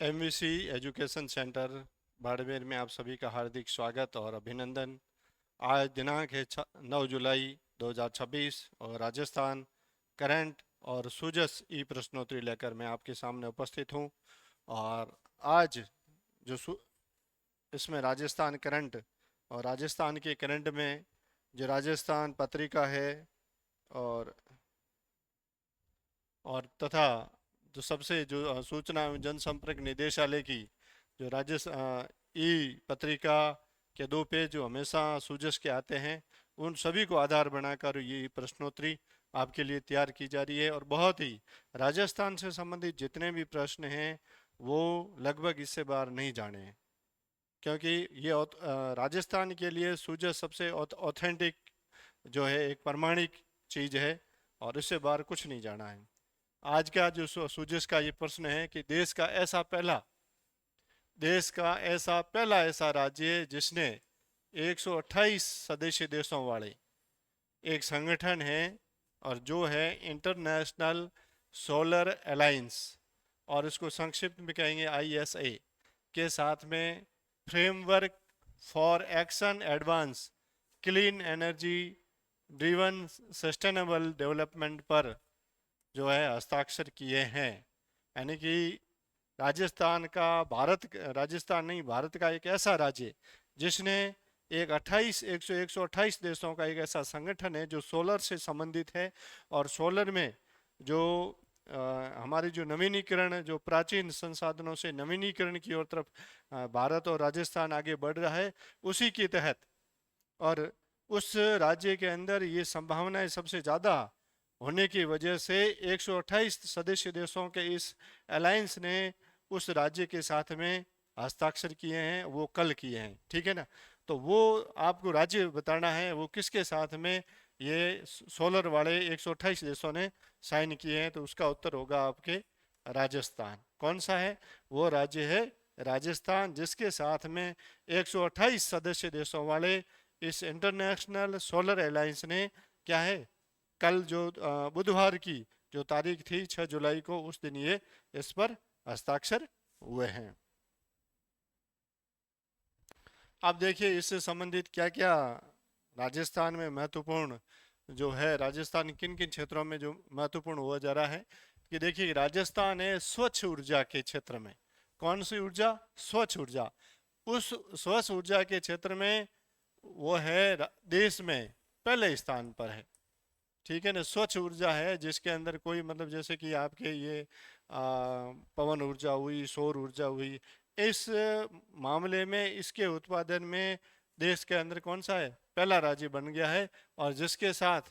MVC education centre Barmer में आप सभी का हार्दिक स्वागत और अभिनंदन। आज दिनांक है 9 जुलाई 2026 और राजस्थान करंट और सूजस ई प्रश्नोत्तरी लेकर मैं आपके सामने उपस्थित हूं। और आज जो इसमें राजस्थान करंट और राजस्थान के करंट में जो राजस्थान पत्रिका है और तथा जो सबसे जो सूचना एवं जनसंपर्क निदेशालय की जो राजस्थान ई पत्रिका के 2 पेज जो हमेशा सूजस के आते हैं, उन सभी को आधार बनाकर ये प्रश्नोत्तरी आपके लिए तैयार की जा रही है। और बहुत ही राजस्थान से संबंधित जितने भी प्रश्न हैं वो लगभग इससे बाहर नहीं जाने हैं, क्योंकि ये राजस्थान के लिए सूजस सबसे ऑथेंटिक जो है, एक प्रमाणिक चीज है और इससे बाहर कुछ नहीं जाना है। आज का जो सूजस का ये प्रश्न है कि देश का ऐसा पहला ऐसा राज्य जिसने 128 सदस्य देशों वाले एक संगठन है और जो है इंटरनेशनल सोलर अलायंस, और इसको संक्षिप्त में कहेंगे ISA के साथ में framework for action advance clean energy driven sustainable development पर जो है हस्ताक्षर किए हैं। यानी कि राजस्थान नहीं, भारत का एक ऐसा राज्य जिसने एक 128 देशों का एक ऐसा संगठन है जो सोलर से संबंधित है। और सोलर में जो हमारी जो नवीनीकरण, जो प्राचीन संसाधनों से नवीनीकरण की ओर तरफ भारत और राजस्थान आगे बढ़ रहा है, उसी के तहत और उस राज्य के अंदर ये संभावनाएं सबसे ज़्यादा होने की वजह से 128 सदस्य देशों के इस अलायंस ने उस राज्य के साथ में हस्ताक्षर किए हैं, वो कल किए हैं। ठीक है ना? तो वो आपको राज्य बताना है वो किसके साथ में ये सोलर वाले 128 देशों ने साइन किए हैं, तो उसका उत्तर होगा आपके राजस्थान। कौन सा है वो राज्य? है राजस्थान, जिसके साथ में 128 सदस्य देशों वाले इस इंटरनेशनल सोलर अलायंस ने क्या है, कल जो बुधवार की जो तारीख थी 6 जुलाई को, उस दिन ये इस पर हस्ताक्षर हुए हैं। अब देखिए इससे संबंधित क्या क्या राजस्थान में महत्वपूर्ण जो है, राजस्थान किन किन क्षेत्रों में जो महत्वपूर्ण हुआ जा रहा है कि देखिए राजस्थान है स्वच्छ ऊर्जा के क्षेत्र में। कौन सी ऊर्जा? स्वच्छ ऊर्जा। उस स्वच्छ ऊर्जा के क्षेत्र में वो है देश में पहले स्थान पर है। ठीक है ना? स्वच्छ ऊर्जा है जिसके अंदर कोई मतलब जैसे कि आपके ये पवन ऊर्जा हुई, सौर ऊर्जा हुई, इस मामले में इसके उत्पादन में देश के अंदर कौन सा है? पहला राज्य बन गया है। और जिसके साथ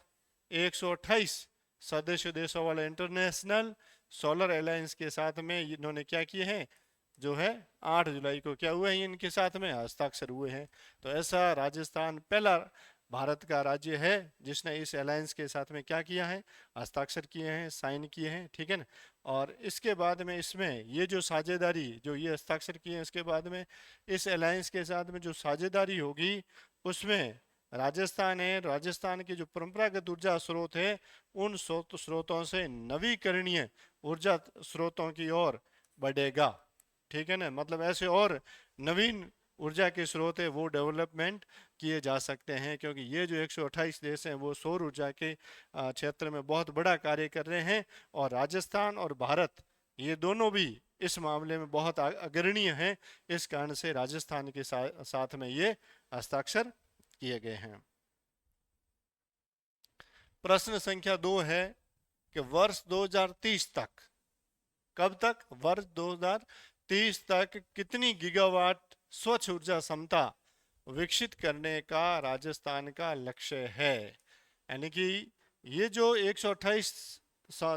128 सदस्य देशों वाले इंटरनेशनल सोलर अलायंस के साथ में इन्होंने क्या किए हैं, जो है 8 जुलाई को क्या हुए हैं, इनके साथ में हस्ताक्षर हुए हैं। तो ऐसा राजस्थान पहला भारत का राज्य है जिसने इस अलायंस के साथ में क्या किया है, हस्ताक्षर किए हैं, साइन किए हैं। ठीक है ना? और इसके बाद में इसमें ये जो साझेदारी, जो ये हस्ताक्षर किए हैं, इसके बाद में इस अलायंस के साथ में जो साझेदारी होगी उसमें राजस्थान है, राजस्थान के जो परंपरागत ऊर्जा स्रोत है उन स्रोतों से नवीकरणीय ऊर्जा स्रोतों की ओर बढ़ेगा। ठीक है ना? मतलब ऐसे और नवीन ऊर्जा के स्रोत है वो डेवलपमेंट किए जा सकते हैं, क्योंकि ये जो 128 देश हैं वो सौर ऊर्जा के क्षेत्र में बहुत बड़ा कार्य कर रहे हैं। और राजस्थान और भारत ये दोनों भी इस मामले में बहुत अग्रणीय हैं। इस कारण से राजस्थान के साथ में ये हस्ताक्षर किए गए हैं। प्रश्न संख्या 2 है कि वर्ष 2030 तक, कब तक? वर्ष 2030 तक कितनी गीगावाट स्वच्छ ऊर्जा क्षमता विकसित करने का राजस्थान का लक्ष्य है? यानी कि ये जो 128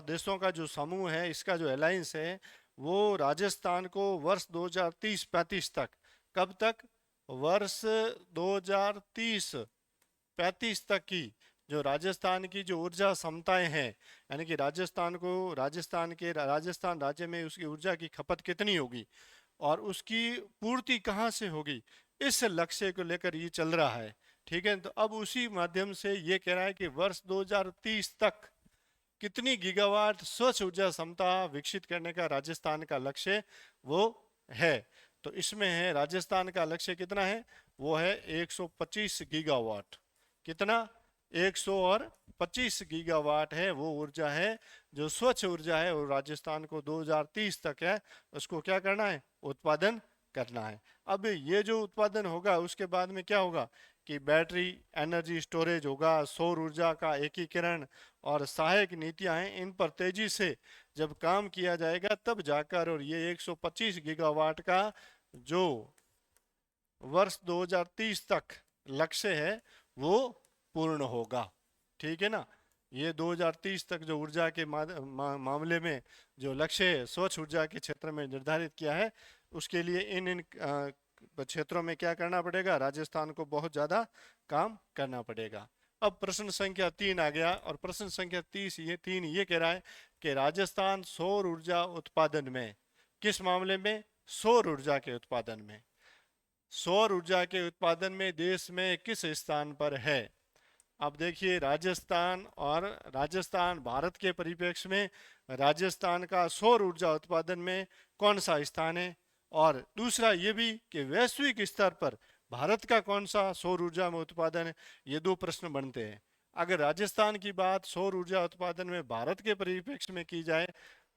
देशों का जो समूह है, इसका जो अलायंस है, वो राजस्थान को वर्ष 2030-35 तक, कब तक? वर्ष 2030-35 तक की जो राजस्थान की जो ऊर्जा क्षमताएं हैं, यानी कि राजस्थान राज्य में उसकी ऊर्जा की खपत कितनी होगी और उसकी पूर्ति कहाँ से होगी, इस लक्ष्य को लेकर ये चल रहा है। ठीक है? तो अब उसी माध्यम से ये कह रहा है कि वर्ष 2030 तक कितनी गीगावाट स्वच्छ ऊर्जा क्षमता विकसित करने का राजस्थान का लक्ष्य वो है। तो इसमें है राजस्थान का लक्ष्य कितना है, वो है 125 गीगावाट। कितना, 125 गीगावाट है वो ऊर्जा है जो स्वच्छ ऊर्जा है, और राजस्थान को 2030 तक है उसको क्या करना है, उत्पादन करना है। अब ये जो उत्पादन होगा उसके बाद में क्या होगा कि बैटरी एनर्जी स्टोरेज होगा, सौर ऊर्जा का एकीकरण और सहायक नीतियां हैं, इन पर तेजी से जब काम किया जाएगा तब जाकर और ये 125 गीगावाट का जो वर्ष 2030 तक लक्ष्य है वो पूर्ण होगा। ठीक है ना। ये 2030 तक जो ऊर्जा के मामले में जो लक्ष्य है स्वच्छ ऊर्जा के क्षेत्र में निर्धारित किया है, उसके लिए इन इन क्षेत्रों में क्या करना पड़ेगा, राजस्थान को बहुत ज़्यादा काम करना पड़ेगा। अब प्रश्न संख्या 3 आ गया, और प्रश्न संख्या 30 ये 3 ये कह रहा है कि राजस्थान सौर ऊर्जा उत्पादन में, किस मामले में, सौर ऊर्जा के उत्पादन में, सौर ऊर्जा के उत्पादन में देश में किस स्थान पर है। अब देखिए राजस्थान, और राजस्थान भारत के परिप्रेक्ष्य में राजस्थान का सौर ऊर्जा उत्पादन में कौन सा स्थान है, और दूसरा ये भी कि वैश्विक स्तर पर भारत का कौन सा सौर ऊर्जा में उत्पादन है। ये दो प्रश्न बनते हैं। अगर राजस्थान की बात सौर ऊर्जा उत्पादन में भारत के परिप्रेक्ष्य में की जाए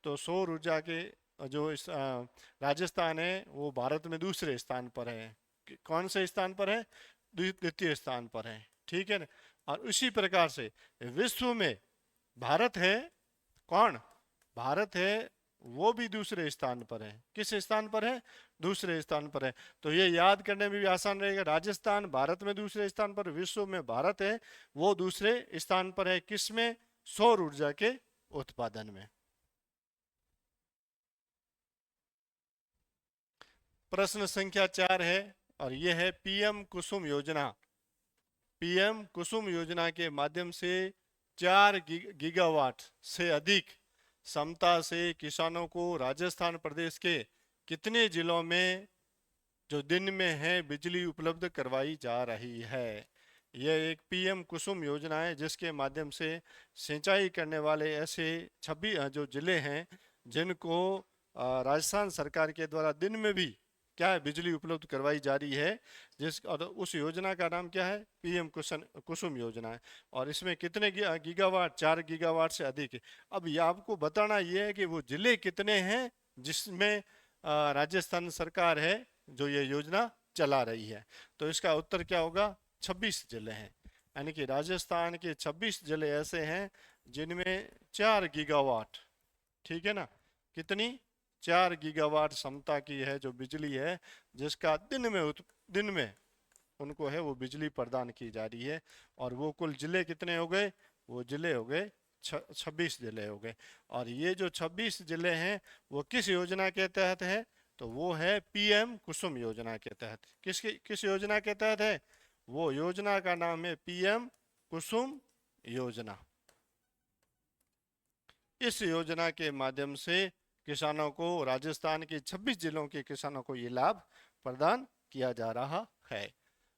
तो सौर ऊर्जा के जो राजस्थान है वो भारत में दूसरे स्थान पर है। कौन से स्थान पर है, द्वितीय स्थान पर है। ठीक है ना। और उसी प्रकार से विश्व में भारत है, कौन, भारत है वो भी दूसरे स्थान पर है। किस स्थान पर है, दूसरे स्थान पर है। तो ये याद करने में भी आसान रहेगा, राजस्थान भारत में दूसरे स्थान पर, विश्व में भारत है वो दूसरे स्थान पर है, किसमें, सौर ऊर्जा के उत्पादन में। प्रश्न संख्या 4 है, और यह है पीएम कुसुम योजना। पीएम कुसुम योजना के माध्यम से 4 गीगावाट से अधिक क्षमता से किसानों को राजस्थान प्रदेश के कितने जिलों में जो दिन में है बिजली उपलब्ध करवाई जा रही है। यह एक पीएम कुसुम योजना है जिसके माध्यम से सिंचाई करने वाले ऐसे 26 जो जिले हैं जिनको राजस्थान सरकार के द्वारा दिन में भी क्या है, बिजली उपलब्ध करवाई जा रही है। जिस, और उस योजना का नाम क्या है, पीएम कुसुम योजना है। और इसमें कितने गीगावाट, 4 गीगावाट से अधिक है। अब ये आपको बताना ये है कि वो जिले कितने हैं जिसमें राजस्थान सरकार है जो ये योजना चला रही है। तो इसका उत्तर क्या होगा, 26 जिले हैं। यानी कि राजस्थान के 26 जिले ऐसे हैं जिनमें 4 गीगावाट, ठीक है ना, कितनी, 4 गीगावाट क्षमता की है जो बिजली है जिसका दिन में उनको है वो बिजली प्रदान की जा रही है। और वो कुल जिले कितने हो गए, वो जिले हो गए 26 जिले हो गए। और ये जो 26 जिले हैं वो किस योजना के तहत है, तो वो है पीएम कुसुम योजना के तहत। किस योजना के तहत है, वो योजना का नाम है पीएम कुसुम योजना। इस योजना के माध्यम से किसानों को, राजस्थान के 26 जिलों के किसानों को ये लाभ प्रदान किया जा रहा है।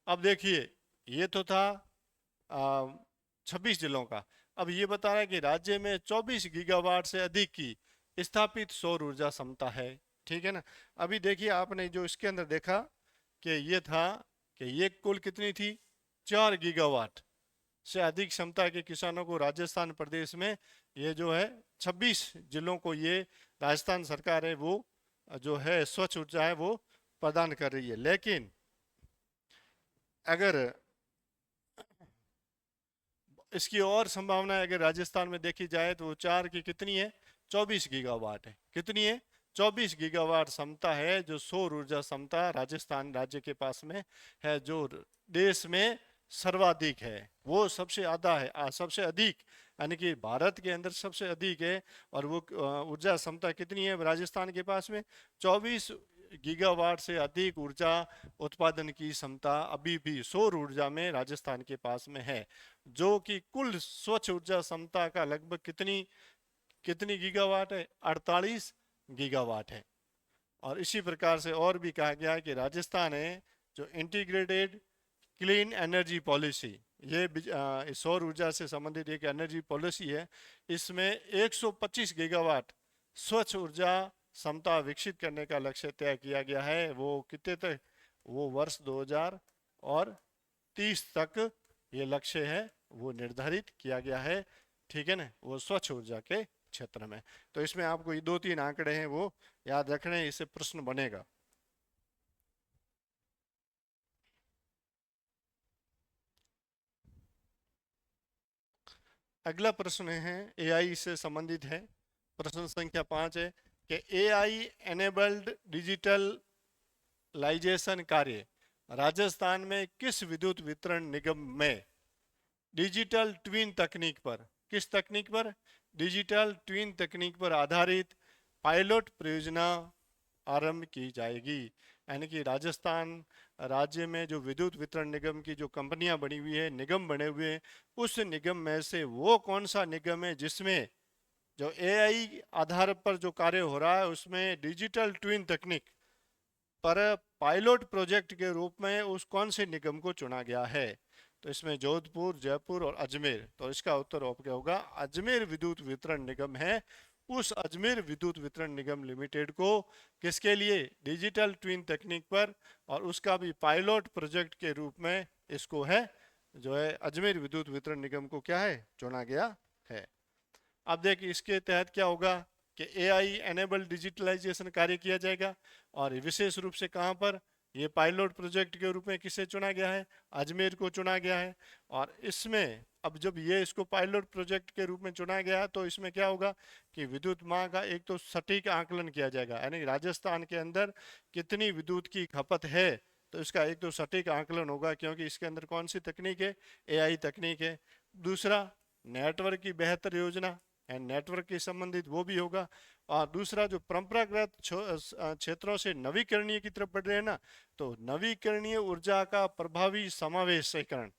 अब देखिए ये तो था 26 जिलों का। अब ये बता रहा है कि राज्य में 24 गीगावाट से अधिक की स्थापित सौर ऊर्जा क्षमता है। ठीक है ना। अभी देखिए आपने जो इसके अंदर देखा कि ये था कि ये कुल कितनी थी, 4 गीगावाट से अधिक क्षमता के किसानों को राजस्थान प्रदेश में ये जो है 26 जिलों को ये राजस्थान सरकार है वो जो है स्वच्छ ऊर्जा है वो प्रदान कर रही है। लेकिन अगर इसकी और संभावना अगर राजस्थान में देखी जाए तो वो 4 की कितनी है, 24 गीगावाट है। कितनी है, 24 गीगावाट क्षमता है जो सौर ऊर्जा क्षमता राजस्थान राज्य के पास में है, जो देश में सर्वाधिक है, वो सबसे आधा है, सबसे अधिक, यानी कि भारत के अंदर सबसे अधिक है। और वो ऊर्जा क्षमता कितनी है राजस्थान के पास में, 24 गीगावाट से अधिक ऊर्जा उत्पादन की क्षमता अभी भी सौर ऊर्जा में राजस्थान के पास में है, जो कि कुल स्वच्छ ऊर्जा क्षमता का लगभग कितनी गीगावाट है, 48 गीगावाट है। और इसी प्रकार से और भी कहा गया है कि राजस्थान है जो इंटीग्रेटेड क्लीन एनर्जी पॉलिसी, ये सौर ऊर्जा से संबंधित एक एनर्जी पॉलिसी है। इसमें 125 गीगावाट स्वच्छ ऊर्जा क्षमता विकसित करने का लक्ष्य तय किया गया है। वो कितने तक? वो वर्ष 2030 तक ये लक्ष्य है वो निर्धारित किया गया है। ठीक है ना, वो स्वच्छ ऊर्जा के क्षेत्र में। तो इसमें आपको ये 2-3 आंकड़े हैं वो याद रखने हैं, इससे प्रश्न बनेगा। अगला प्रश्न है एआई से संबंधित है। प्रश्न संख्या 5 है कि एआई एनेबल्ड डिजिटलाइजेशन कार्य राजस्थान में किस विद्युत वितरण निगम में डिजिटल ट्विन तकनीक पर, किस तकनीक पर? डिजिटल ट्विन तकनीक पर आधारित पायलट परियोजना आरंभ की जाएगी। यानी कि राजस्थान राज्य में जो विद्युत वितरण निगम की जो कंपनियां बनी हुई है, निगम बने हुए हैं, उस निगम में से वो कौन सा निगम है जिसमें जो एआई आधार पर जो कार्य हो रहा है उसमें डिजिटल ट्विन तकनीक पर पायलट प्रोजेक्ट के रूप में उस कौन से निगम को चुना गया है? तो इसमें जोधपुर, जयपुर और अजमेर। तो इसका उत्तर क्या होगा? अजमेर विद्युत वितरण निगम है। उस अजमेर विद्युत वितरण निगम लिमिटेड को किसके लिए? डिजिटल ट्विन तकनीक पर, और उसका भी पायलट प्रोजेक्ट के रूप में इसको है जो है अजमेर विद्युत वितरण निगम को क्या है? चुना गया है। अब देखिए इसके तहत क्या होगा कि एआई एनेबल डिजिटलाइजेशन कार्य किया जाएगा, और विशेष रूप से कहां पर? ये पायलट प्रोजेक्ट के रूप में किसे चुना गया है? अजमेर को चुना गया है। और इसमें अब जब ये इसको पायलट प्रोजेक्ट के रूप में चुना गया तो इसमें क्या होगा कि विद्युत मांग का एक तो सटीक आकलन किया जाएगा, यानी राजस्थान के अंदर कितनी विद्युत की खपत है तो इसका एक तो सटीक आकलन होगा, क्योंकि इसके अंदर कौन सी तकनीक है? एआई तकनीक है। दूसरा, नेटवर्क की बेहतर योजना एंड नेटवर्क के संबंधित वो भी होगा। और दूसरा, जो परंपरागत क्षेत्रों से नवीकरणीय की तरफ बढ़ रहे हैं ना, तो नवीकरणीय ऊर्जा का प्रभावी समावेशीकरण।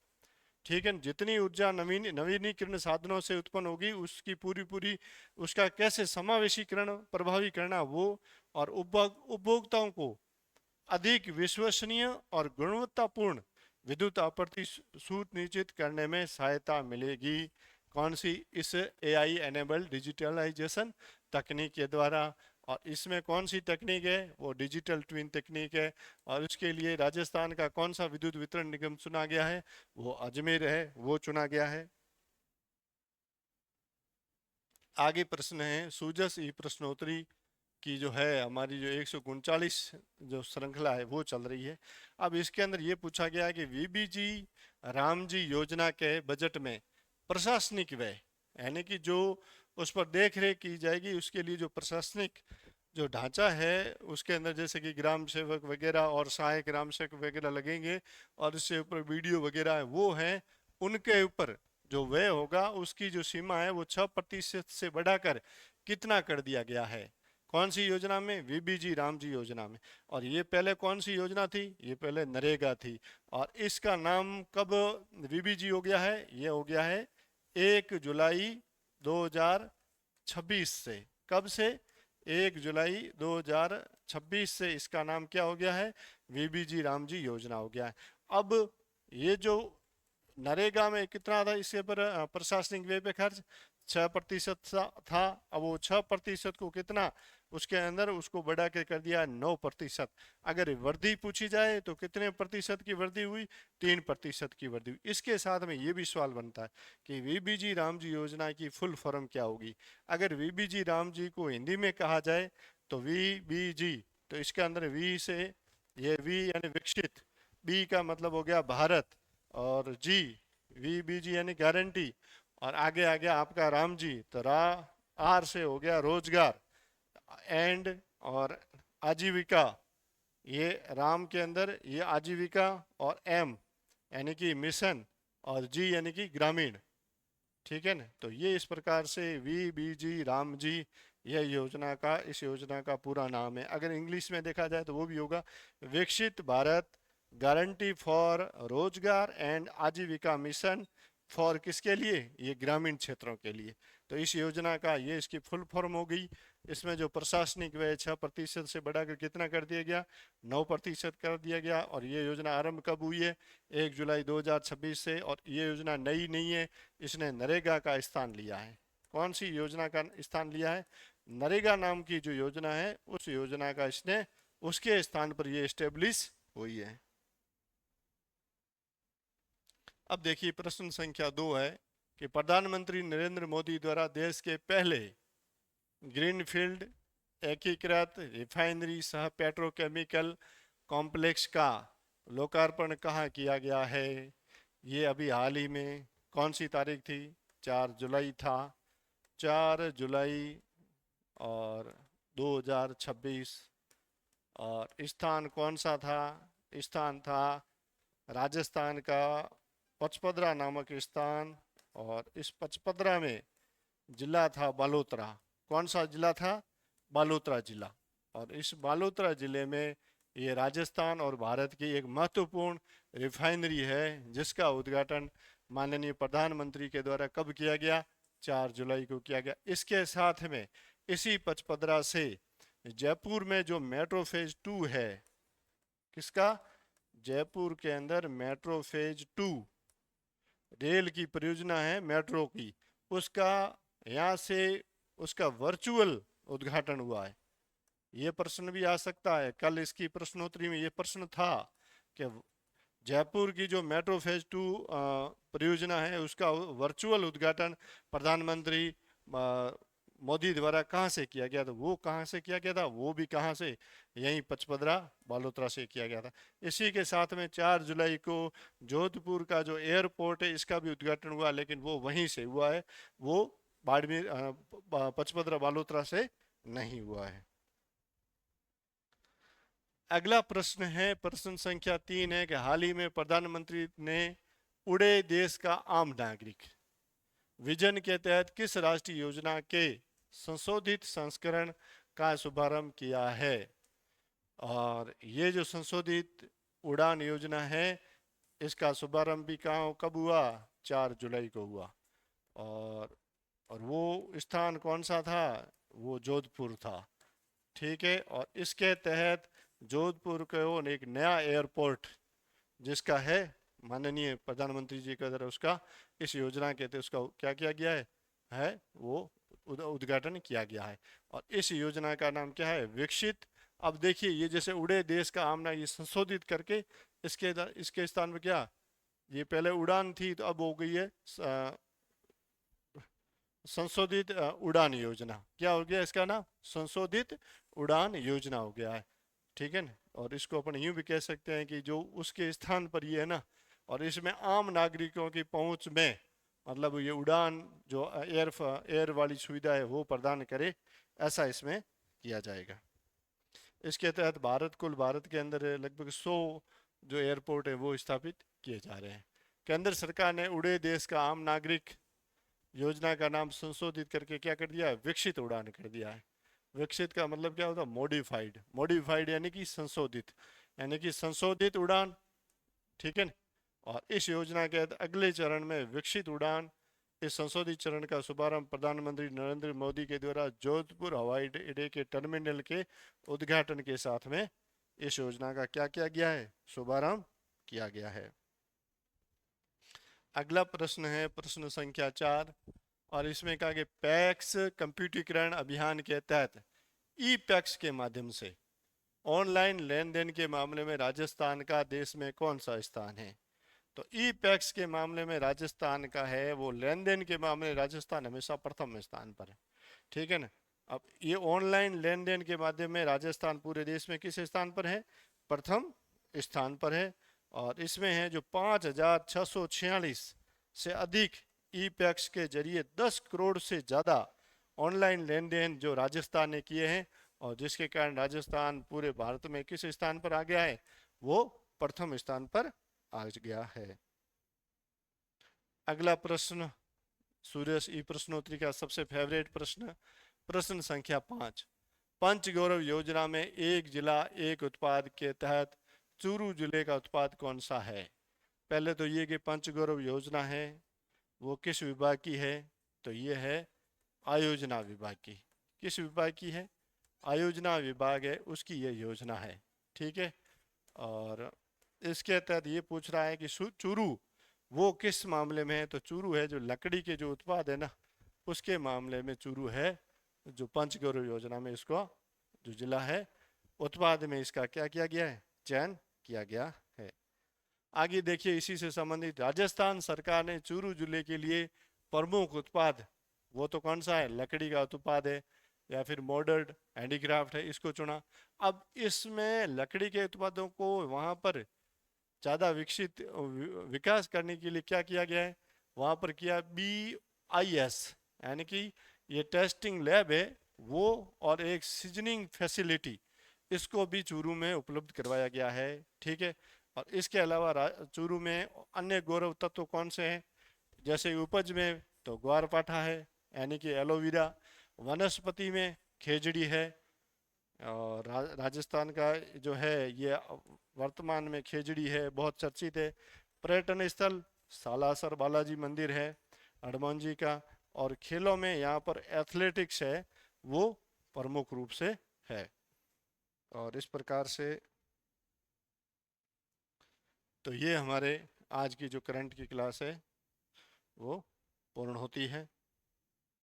ठीक है, जितनी ऊर्जा नवीनीकरण साधनों से उत्पन्न होगी उसकी पूरी उसका कैसे समावेशीकरण प्रभावी करना वो, और उपभोक्ताओं को अधिक विश्वसनीय और गुणवत्तापूर्ण विद्युत आपूर्ति सुनिश्चित करने में सहायता मिलेगी। कौन सी? इस एआई एनेबल डिजिटलाइजेशन तकनीक के द्वारा। और इसमें कौन सी तकनीक है? वो डिजिटल ट्विन तकनीक है। और उसके लिए राजस्थान का कौन सा विद्युत वितरण निगम चुना गया है? वो अजमेर है, वो चुना गया है। आगे प्रश्न है सूजस ई प्रश्नोत्तरी की जो है हमारी जो 139 जो श्रृंखला है वो चल रही है। अब इसके अंदर ये पूछा गया है कि वीबीजी रामजी योजना के बजट में प्रशासनिक व्यय, यानी कि जो उस पर देख रेख की जाएगी उसके लिए जो प्रशासनिक जो ढांचा है उसके अंदर जैसे कि ग्राम सेवक वगैरह और सहायक ग्राम सेवक वगैरह लगेंगे, और इससे ऊपर वीडियो वगैरह है वो है, उनके ऊपर जो व्यय होगा उसकी जो सीमा है वो 6% से बढ़ाकर कितना कर दिया गया है? कौन सी योजना में? वीबीजी रामजी योजना में। और ये पहले कौन सी योजना थी? ये पहले नरेगा थी। और इसका नाम कब वीबीजी हो गया है? ये हो गया है 1 जुलाई 2026 से। कब से? 1 जुलाई 2026 से इसका नाम क्या हो गया है? वीबीजी रामजी योजना हो गया है। अब ये जो नरेगा में कितना था इसके पर प्रशासनिक व्यय पे खर्च? 6% था। अब वो 6% को कितना उसके अंदर उसको बढ़ा के कर दिया 9%। अगर वृद्धि पूछी जाए तो कितने प्रतिशत की वृद्धि हुई? 3% की वृद्धि हुई। इसके साथ में ये भी सवाल बनता है कि वीबीजी रामजी योजना की फुल फॉर्म क्या होगी? अगर वीबीजी रामजी को हिंदी में कहा जाए तो वीबीजी, तो इसके अंदर वी से ये वी यानी विकसित, बी का मतलब हो गया भारत, और जी वीबीजी यानी गारंटी, और आगे आ गया आपका राम जी, तो आर से हो गया रोजगार, एंड और आजीविका, ये राम के अंदर ये आजीविका, और एम यानी कि मिशन, और जी यानी कि ग्रामीण। ठीक है ना, तो ये इस प्रकार से वीबीजी राम जी यह योजना का, इस योजना का पूरा नाम है। अगर इंग्लिश में देखा जाए तो वो भी होगा विकसित भारत गारंटी फॉर रोजगार एंड आजीविका मिशन फॉर, किसके लिए? ये ग्रामीण क्षेत्रों के लिए। तो इस योजना का ये इसकी फुल फॉर्म हो गई। इसमें जो प्रशासनिक व्यय 6% से बढ़ाकर कितना कर दिया गया, 9% कर दिया गया। और ये योजना आरंभ कब हुई है, 1 जुलाई 2026 से। और ये योजना नई नहीं है, इसने नरेगा का स्थान लिया है। कौन सी योजना का स्थान लिया है, नरेगा नाम की जो योजना है उस योजना का इसने, उसके स्थान पर ये स्टेब्लिश हुई है। अब देखिए प्रश्न संख्या 2 है कि प्रधानमंत्री नरेंद्र मोदी द्वारा देश के पहले ग्रीनफील्ड एकीकृत रिफाइनरी सह पेट्रोकेमिकल कॉम्प्लेक्स का लोकार्पण कहाँ किया गया है। ये अभी हाल ही में कौन सी तारीख थी, 4 जुलाई था, 4 जुलाई और 2026। और स्थान कौन सा था, स्थान था राजस्थान का पचपदरा नामक स्थान। और इस पचपदरा में जिला था बालोतरा। कौन सा जिला था, बालोतरा जिला। और इस बालोतरा जिले में ये राजस्थान और भारत की एक महत्वपूर्ण रिफाइनरी है, जिसका उद्घाटन माननीय प्रधानमंत्री के द्वारा कब किया गया, 4 जुलाई को किया गया। इसके साथ में इसी पचपदरा से जयपुर में जो मेट्रो फेज 2 है, किसका, जयपुर के अंदर मेट्रो फेज 2 रेल की परियोजना है मेट्रो की, उसका यहाँ से उसका वर्चुअल उद्घाटन हुआ है। ये प्रश्न भी आ सकता है, कल इसकी प्रश्नोत्तरी में ये प्रश्न था कि जयपुर की जो मेट्रो फेज 2 परियोजना है उसका वर्चुअल उद्घाटन प्रधानमंत्री मोदी द्वारा कहाँ से किया गया था। वो कहाँ से किया गया था, वो भी कहाँ से, यहीं पचपदरा बालोतरा से किया गया था। इसी के साथ में 4 जुलाई को जोधपुर का जो एयरपोर्ट है इसका भी उद्घाटन हुआ, लेकिन वो वहीं से हुआ है, वो बाड़मेर पचपदरा बालोतरा से नहीं हुआ है। अगला प्रश्न है, प्रश्न संख्या 3 है कि हाल ही में प्रधानमंत्री ने उड़े देश का आम नागरिक विजन के तहत किस राष्ट्रीय योजना के संशोधित संस्करण का शुभारंभ किया है। और ये जो संशोधित उड़ान योजना है इसका शुभारंभ भी कब हुआ, 4 जुलाई को हुआ। और वो स्थान कौन सा था, वो जोधपुर था। ठीक है, और इसके तहत जोधपुर को एक नया एयरपोर्ट जिसका है माननीय प्रधानमंत्री जी के द्वारा उसका इस योजना के तहत उसका क्या किया गया है वो उद्घाटन किया गया है। और इस योजना का नाम क्या है, विकसित। अब देखिए ये जैसे उड़े देश का आम नाम, ये संशोधित करके इसके स्थान पर क्या, ये पहले उड़ान थी तो अब हो गई है संशोधित उड़ान योजना। क्या हो गया इसका नाम, संशोधित उड़ान योजना हो गया है। ठीक है ना, और इसको अपन यूं भी कह सकते हैं कि जो उसके स्थान पर ये है ना, और इसमें आम नागरिकों की पहुंच में मतलब ये उड़ान जो एयर वाली सुविधा है वो प्रदान करे, ऐसा इसमें किया जाएगा। इसके तहत भारत के अंदर लगभग 100 जो एयरपोर्ट है वो स्थापित किए जा रहे हैं। केंद्र सरकार ने उड़े देश का आम नागरिक योजना का नाम संशोधित करके क्या कर दिया है, विकसित उड़ान कर दिया है। विकसित का मतलब क्या होता है, मॉडिफाइड। मॉडिफाइड यानी कि संशोधित, यानी कि संशोधित उड़ान। ठीक है, और इस योजना के तहत अगले चरण में विकसित उड़ान, इस संशोधित चरण का शुभारंभ प्रधानमंत्री नरेंद्र मोदी के द्वारा जोधपुर हवाई अड्डे के टर्मिनल के उद्घाटन के साथ में इस योजना का क्या किया गया है, शुभारंभ किया गया है। अगला प्रश्न है प्रश्न संख्या 4, और इसमें कहा कि पैक्स कंप्यूटरीकरण अभियान के तहत ई पैक्स के माध्यम से ऑनलाइन लेन देन के मामले में राजस्थान का देश में कौन सा स्थान है। तो ई पैक्स के मामले में राजस्थान का है, वो लेन देन के मामले में राजस्थान हमेशा प्रथम स्थान पर है। ठीक है ना, अब ये ऑनलाइन लेन देन के माध्यम में राजस्थान पूरे देश में किस स्थान पर है, प्रथम स्थान पर है। और इसमें है जो 5,646 से अधिक ई पैक्स के जरिए 10 करोड़ से ज़्यादा ऑनलाइन लेन देन जो राजस्थान ने किए हैं, और जिसके कारण राजस्थान पूरे भारत में किस स्थान पर आ गया है, वो प्रथम स्थान पर आ गया है। अगला प्रश्न सूर्य ई प्रश्नोत्तरी का सबसे फेवरेट प्रश्न, प्रश्न संख्या 5, पंच गौरव योजना में एक जिला एक उत्पाद के तहत चूरू जिले का उत्पाद कौन सा है। पहले तो ये कि पंच गौरव योजना है वो किस विभाग की है, तो ये है आयोजना विभाग की। किस विभाग की है? आयोजना विभाग है, उसकी ये योजना है। ठीक है। और इसके तहत ये पूछ रहा है कि चूरू वो किस मामले में है? तो चूरू है जो लकड़ी के जो उत्पाद है ना, उसके मामले में चूरू है, जो पंचगौर योजना में इसको जो जिला है उत्पाद में इसका क्या किया गया है? चयन किया गया है। आगे देखिए, इसी से संबंधित राजस्थान सरकार ने चूरू जिले के लिए प्रमुख उत्पाद, वो तो कौन सा है? लकड़ी का उत्पाद है या फिर मॉडर्न हैंडीक्राफ्ट है, इसको चुना। अब इसमें लकड़ी के उत्पादों को वहां पर ज़्यादा विकसित विकास करने के लिए क्या किया गया है? वहां पर किया BIS, यानी कि ये टेस्टिंग लैब है वो, और एक सीजनिंग फैसिलिटी, इसको भी चूरू में उपलब्ध करवाया गया है। ठीक है। और इसके अलावा चूरू में अन्य गौरव तत्व कौन से हैं? जैसे उपज में तो ग्वारपाठा है, यानी कि एलोवेरा। वनस्पति में खेजड़ी है, और राजस्थान का जो है ये वर्तमान में खेजड़ी है, बहुत चर्चित है। पर्यटन स्थल सालासर बालाजी मंदिर है हनुमान जी का। और खेलों में यहाँ पर एथलेटिक्स है, वो प्रमुख रूप से है। और इस प्रकार से तो ये हमारे आज की जो करंट की क्लास है वो पूर्ण होती है।